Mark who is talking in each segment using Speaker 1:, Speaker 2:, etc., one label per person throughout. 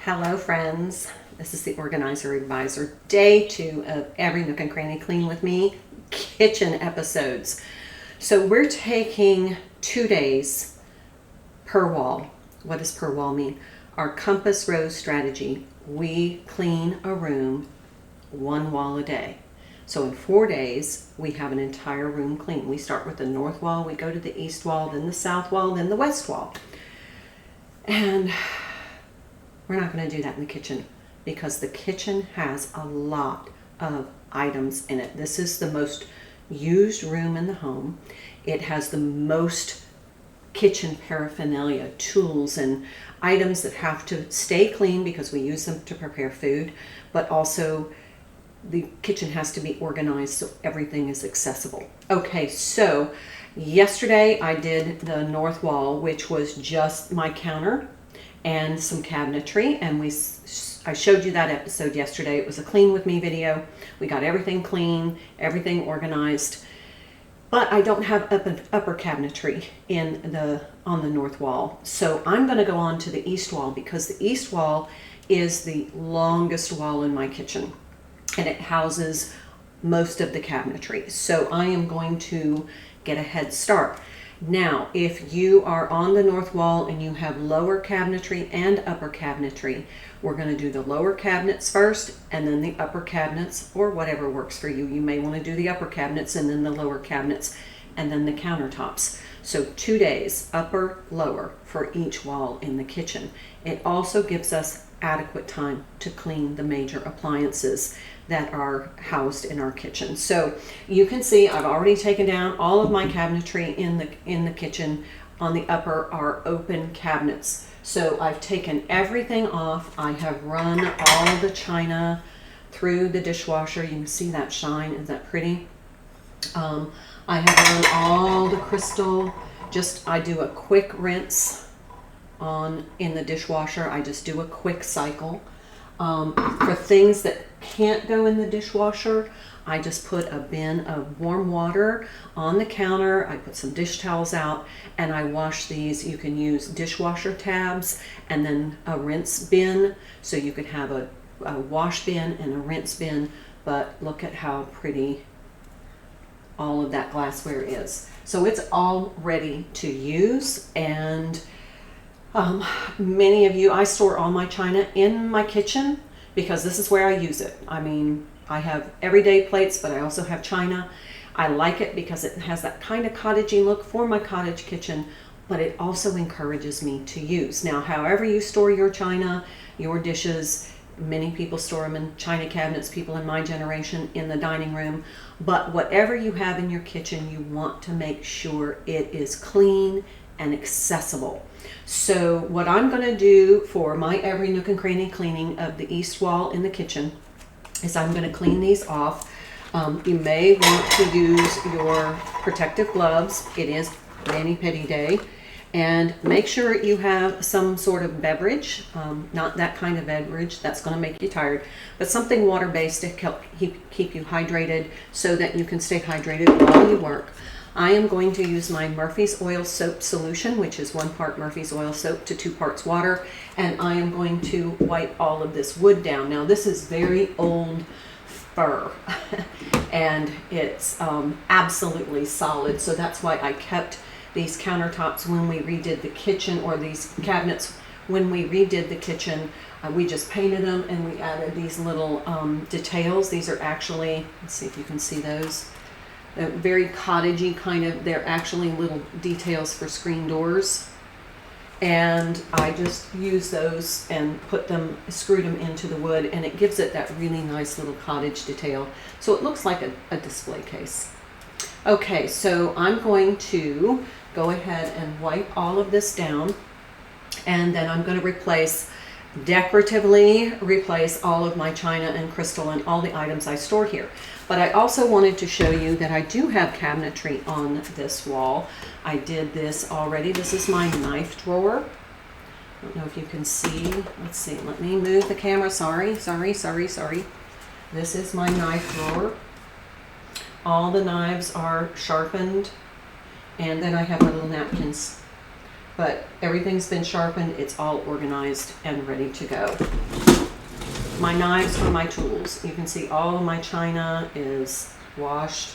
Speaker 1: Hello friends, this is the Organizer Advisor, day 2 of every Nook and Cranny Clean with me kitchen episodes. So we're taking 2 days per wall. What does per wall mean? Our compass rose strategy. We clean a room 1 wall a day. So in 4 days, we have an entire room clean. We start with the north wall, we go to the east wall, then the south wall, then the west wall. And we're not going to do that in the kitchen because the kitchen has a lot of items in it. This is the most used room in the home. It has the most kitchen paraphernalia, tools and items that have to stay clean because we use them to prepare food, but also the kitchen has to be organized so everything is accessible. Okay, so yesterday I did the north wall, which was just my counter and some cabinetry, and I showed you that episode yesterday. It was a clean with me video. We got everything clean, everything organized, but I don't have upper cabinetry on the north wall. So I'm going to go on to the east wall because the east wall is the longest wall in my kitchen and it houses most of the cabinetry. So I am going to get a head start. Now, if you are on the north wall and you have lower cabinetry and upper cabinetry, we're going to do the lower cabinets first and then the upper cabinets, or whatever works for you. You may want to do the upper cabinets and then the lower cabinets and then the countertops. So 2 days, upper, lower, for each wall in the kitchen. It also gives us adequate time to clean the major appliances that are housed in our kitchen. So you can see I've already taken down all of my cabinetry in the kitchen. On the upper are open cabinets. So I've taken everything off. I have run all the china through the dishwasher. You can see that shine. Isn't that pretty? I have run all the crystal. I do a quick rinse in the dishwasher. I just do a quick cycle. For things that can't go in the dishwasher, I just put a bin of warm water on the counter. I put some dish towels out and I wash these. You can use dishwasher tabs and then a rinse bin. So you could have a wash bin and a rinse bin, but look at how pretty all of that glassware is. So it's all ready to use. And many of you, I store all my china in my kitchen because this is where I use it. I mean, I have everyday plates, but I also have china. I like it because it has that kind of cottagey look for my cottage kitchen, but it also encourages me to use. Now, however you store your china, your dishes, many people store them in china cabinets, people in my generation in the dining room, but whatever you have in your kitchen, you want to make sure it is clean and accessible. So what I'm going to do for my every Nook and Cranny cleaning of the east wall in the kitchen is I'm going to clean these off. You may want to use your protective gloves. It is mani pedi day. And make sure you have some sort of beverage, not that kind of beverage, that's going to make you tired, but something water-based to help keep you hydrated so that you can stay hydrated while you work. I am going to use my Murphy's Oil Soap solution, which is 1 part Murphy's Oil Soap to 2 parts water, and I am going to wipe all of this wood down. Now, this is very old fir, and it's absolutely solid, so that's why I kept these countertops when we redid the kitchen, or these cabinets when we redid the kitchen. We just painted them and we added these little details. These are actually, let's see if you can see those. Very cottagey kind of, they're actually little details for screen doors. And I just use those and screwed them into the wood, and it gives it that really nice little cottage detail. So it looks like a display case. Okay, so I'm going to go ahead and wipe all of this down, and then I'm going to decoratively replace all of my china and crystal and all the items I store here. But I also wanted to show you that I do have cabinetry on this wall. I did this already. This is my knife drawer. I don't know if you can see. Let's see. Let me move the camera. Sorry. This is my knife drawer. All the knives are sharpened. And then I have my little napkins. but everything's been sharpened. It's all organized and ready to go. My knives are my tools. You can see all of my china is washed.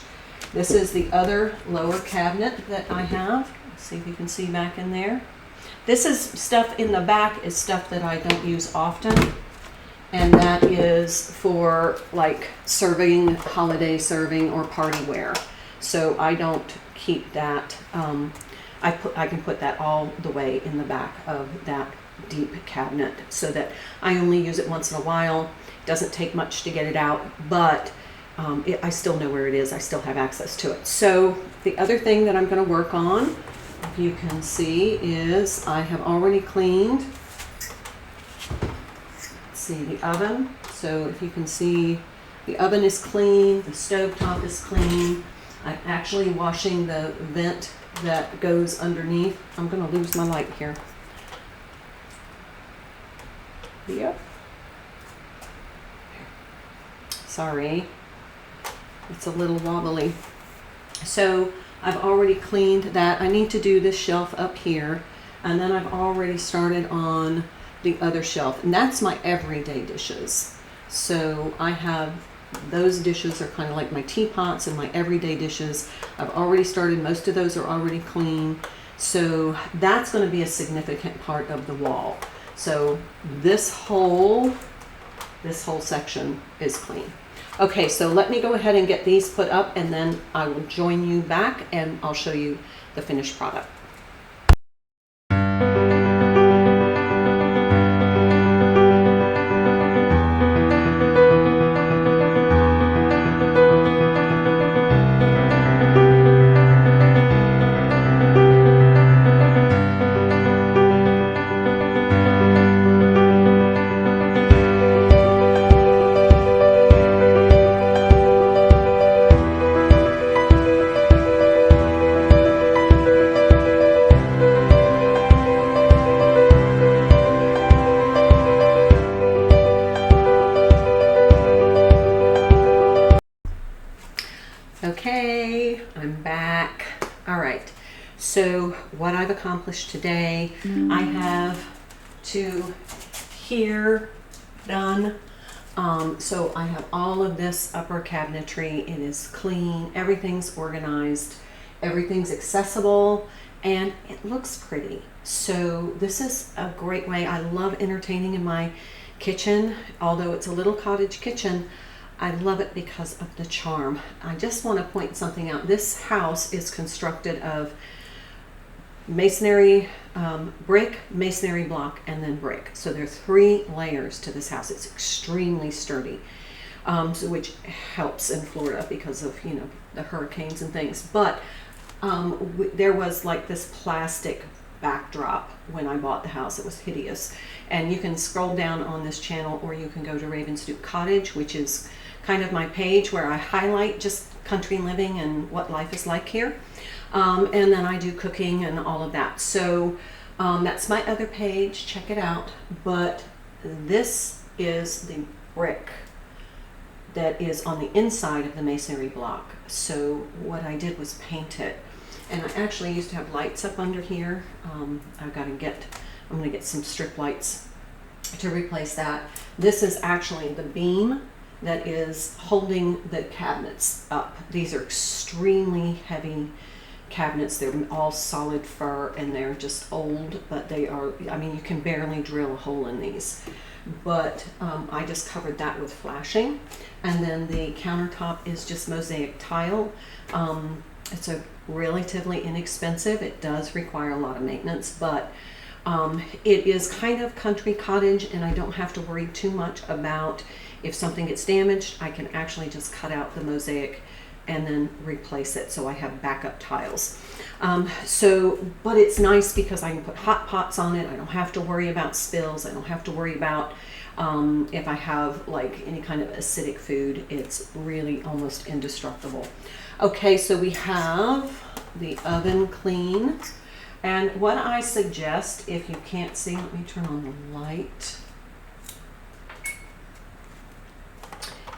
Speaker 1: This is the other lower cabinet that I have. Let's see if you can see back in there. This is stuff in the back, is stuff that I don't use often. And that is for like serving, holiday serving, or party wear. So I don't keep that. I can put that all the way in the back of that deep cabinet so that I only use it once in a while. It doesn't take much to get it out, but I still know where it is. I still have access to it. So the other thing that I'm going to work on, if you can see, is I have already cleaned, let's see, the oven. So if you can see, the oven is clean, the stovetop is clean. I'm actually washing the vent that goes underneath. I'm going to lose my light here. Yep. Sorry. It's a little wobbly. So I've already cleaned that. I need to do this shelf up here, and then I've already started on the other shelf, and that's my everyday dishes. So I have, those dishes are kind of like my teapots and my everyday dishes. I've already started, most of those are already clean. So that's going to be a significant part of the wall. So this whole section is clean. Okay, so let me go ahead and get these put up, and then I will join you back and I'll show you the finished product. Okay, I'm back. All right, so what I've accomplished today, I have to here done. So I have all of this upper cabinetry. It is clean, everything's organized, everything's accessible, and it looks pretty. So this is a great way. I love entertaining in my kitchen, although it's a little cottage kitchen. I love it because of the charm. I just want to point something out. This house is constructed of masonry, brick, masonry block, and then brick. So there are 3 layers to this house. It's extremely sturdy, so which helps in Florida because of, you know, the hurricanes and things. But there was like this plastic backdrop when I bought the house. It was hideous. And you can scroll down on this channel, or you can go to Ravensduke Cottage, which is kind of my page where I highlight just country living and what life is like here. And then I do cooking and all of that. So that's my other page. Check it out. But this is the brick that is on the inside of the masonry block. So what I did was paint it. And I actually used to have lights up under here. I'm going to get some strip lights to replace that. This is actually the beam that is holding the cabinets up. These are extremely heavy cabinets. They're all solid fir, and they're just old, but they are, I mean, you can barely drill a hole in these. But I just covered that with flashing. And then the countertop is just mosaic tile. It's a relatively inexpensive. It does require a lot of maintenance, but it is kind of country cottage, and I don't have to worry too much about if something gets damaged. I can actually just cut out the mosaic and then replace it, so I have backup tiles. But it's nice because I can put hot pots on it. I don't have to worry about spills. I don't have to worry about if I have like any kind of acidic food. It's really almost indestructible. Okay, so we have the oven clean. And what I suggest, if you can't see, let me turn on the light.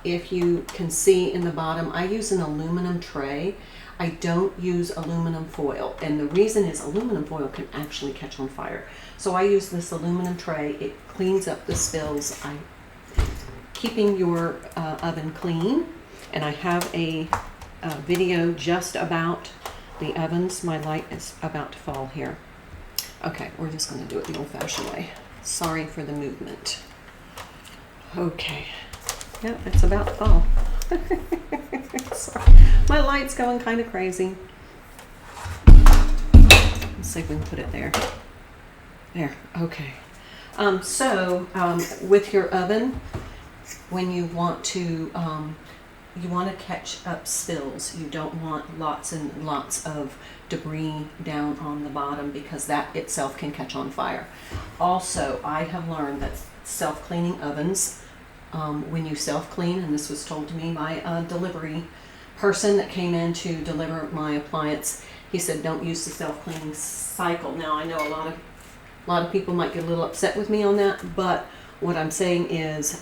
Speaker 1: If you can see in the bottom, I use an aluminum tray. I don't use aluminum foil, and the reason is aluminum foil can actually catch on fire. So I use this aluminum tray. It cleans up the spills. Keeping your oven clean, and I have a video just about the ovens. My light is about to fall here. Okay, we're just going to do it the old-fashioned way. Sorry for the movement. Okay. Yep, it's about to fall. Sorry. My light's going kind of crazy. Let's see if we can put it there. There. Okay. With your oven, when you want to catch up spills, you don't want lots and lots of debris down on the bottom, because that itself can catch on fire. Also, I have learned that self-cleaning ovens, when you self-clean, and this was told to me by a delivery person that came in to deliver my appliance, he said don't use the self-cleaning cycle. Now I know a lot of people might get a little upset with me on that, but what I'm saying is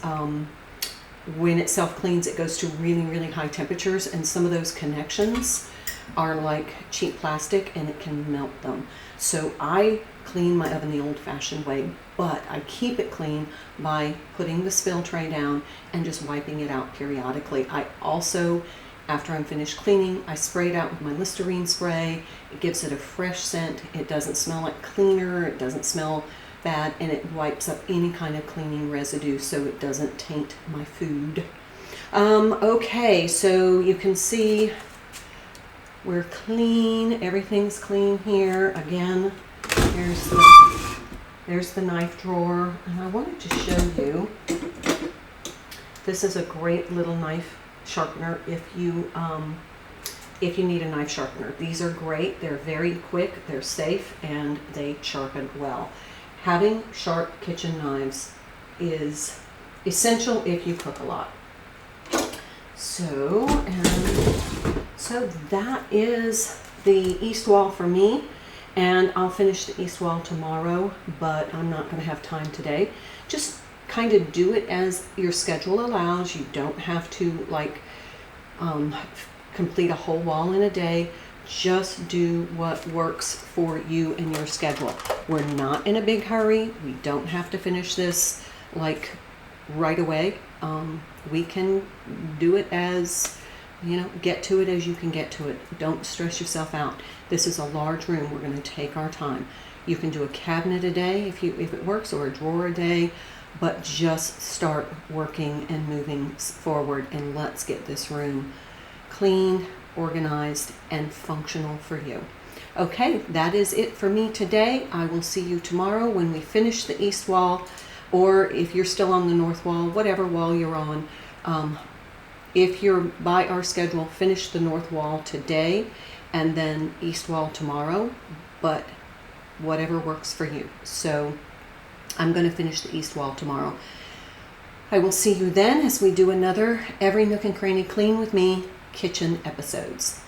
Speaker 1: when it self-cleans, it goes to really, really high temperatures, and some of those connections are like cheap plastic and it can melt them. So I clean my oven the old-fashioned way, but I keep it clean by putting the spill tray down and just wiping it out periodically. I also, after I'm finished cleaning, I spray it out with my Listerine spray. It gives it a fresh scent. It doesn't smell like cleaner. It doesn't smell bad, and it wipes up any kind of cleaning residue so it doesn't taint my food. Okay, so you can see we're clean. Everything's clean here. Again, there's the knife drawer, and I wanted to show you. This is a great little knife sharpener if you need a knife sharpener. These are great. They're very quick, they're safe, and they sharpen well. Having sharp kitchen knives is essential if you cook a lot. So that is the east wall for me, and I'll finish the east wall tomorrow, but I'm not going to have time today. Just kind of do it as your schedule allows. You don't have to complete a whole wall in a day. Just do what works for you and your schedule. We're not in a big hurry. We don't have to finish this right away. We can do it as, get to it as you can get to it. Don't stress yourself out. This is a large room. We're going to take our time. You can do a cabinet a day if it works, or a drawer a day, but just start working and moving forward, and let's get this room cleaned, organized, and functional for you. Okay, that is it for me today. I will see you tomorrow when we finish the east wall, or if you're still on the north wall, whatever wall you're on. If you're by our schedule, finish the north wall today and then east wall tomorrow, but whatever works for you. So I'm going to finish the east wall tomorrow. I will see you then as we do another Every Nook and Cranny Clean with Me kitchen episodes.